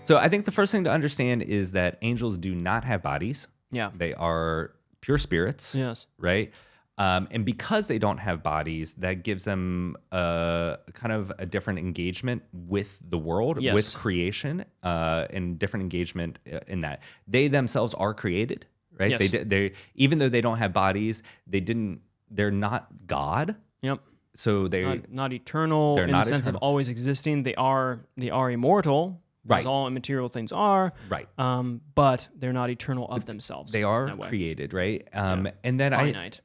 So I think the first thing to understand is that angels do not have bodies. Yeah. They are pure spirits. Yes. Right? And because they don't have bodies, that gives them a kind of a different engagement with the world, Yes. with creation, and different engagement in that. They themselves are created, right? Yes. They even though they don't have bodies, they're not God. Yep. So Not eternal in the sense of always existing. They are immortal. Right. As all immaterial things are. Right. But they're not eternal of themselves. They are created, right? And then finite.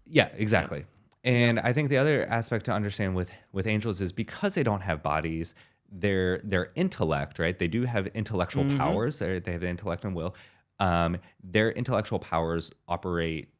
Yeah, exactly. Yeah. And I think the other aspect to understand with angels is because they don't have bodies, their intellect, right? They do have intellectual powers. They have the intellect and will. Their intellectual powers operate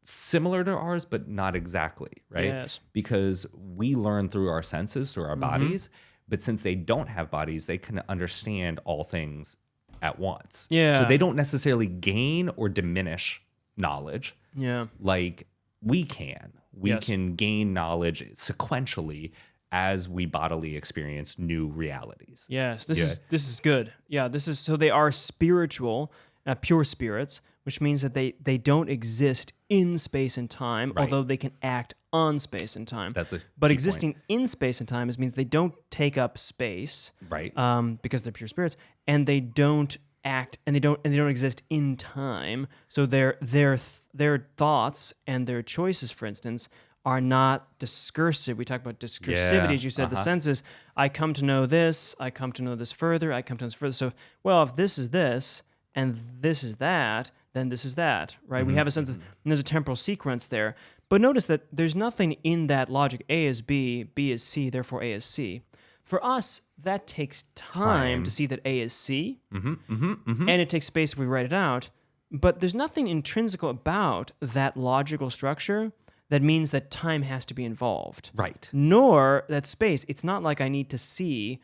similar to ours, but not exactly, right? Yes. Because we learn through our senses, through our bodies. But since they don't have bodies, they can understand all things at once. Yeah. So they don't necessarily gain or diminish knowledge. Yeah. Like we can. We can gain knowledge sequentially as we bodily experience new realities. Yes, this is good. Yeah, so they are spiritual, pure spirits, which means that they don't exist in space and time, although they can act on space and time. But existing in space and time means they don't take up space, right? Because they're pure spirits, and they don't act, and they don't exist in time. So their thoughts and their choices, for instance, are not discursive. We talk about discursivity, as you said. The sense is, I come to know this, I come to know this further, I come to know this further. So, well, if this is this, and this is that, then this is that, right? We have a sense of, and there's a temporal sequence there. But notice that there's nothing in that logic. A is B, B is C, therefore A is C. For us, that takes time to see that A is C, and it takes space if we write it out. But there's nothing intrinsic about that logical structure that means that time has to be involved. Right. Nor that space. It's not like I need to see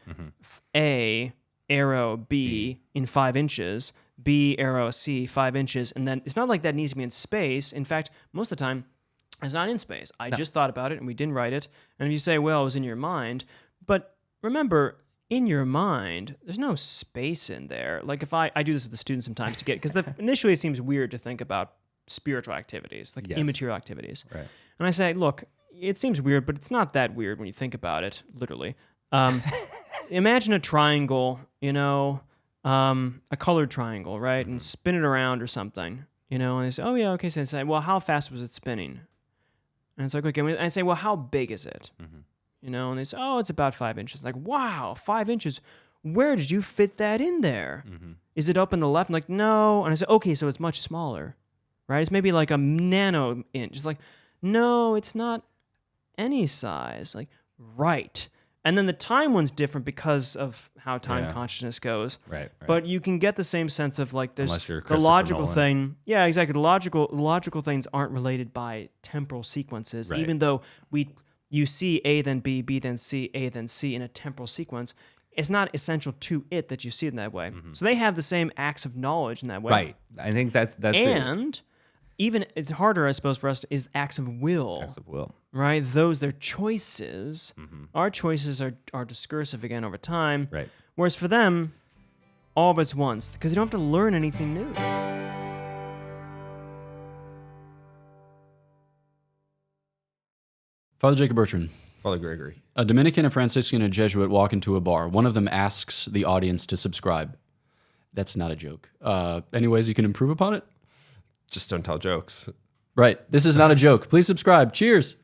A, arrow, B in 5 inches, B, arrow, C, 5 inches, and then it's not like that needs to be in space. In fact, most of the time, it's not in space. I just thought about it, and we didn't write it. And if you say, well, it was in your mind, but remember, in your mind, there's no space in there. Like if I do this with the students sometimes to get, because initially it seems weird to think about spiritual activities, like immaterial activities. Right. And I say, look, it seems weird, but it's not that weird when you think about it, literally. Imagine a triangle, a colored triangle, right? And spin it around or something, and they say, oh, yeah, okay. So I say, well, how fast was it spinning? And it's like, okay. And I say, well, how big is it? And they say, oh, it's about 5 inches. Like, wow, 5 inches. Where did you fit that in there? Is it up in the left? I'm like, no. And I say, okay, so it's much smaller, right? It's maybe like a nano inch. It's like, no, it's not any size. Like, right. And then the time one's different because of how time consciousness goes. Right. But you can get the same sense of like there's the Christopher logical Nolan. thing. Yeah, exactly. The logical things aren't related by temporal sequences, even though you see A then B, B then C, A then C in a temporal sequence. It's not essential to it that you see it in that way. So they have the same acts of knowledge in that way. Right. I think that's and even it's harder, I suppose, for us is acts of will. Acts of will. Right? They're choices. Our choices are discursive again over time. Right. Whereas for them, all of it's once, because they don't have to learn anything new. Father Jacob Bertrand. Father Gregory. A Dominican, a Franciscan, and a Jesuit walk into a bar. One of them asks the audience to subscribe. That's not a joke. Any ways you can improve upon it? Just don't tell jokes. Right. This is not a joke. Please subscribe. Cheers.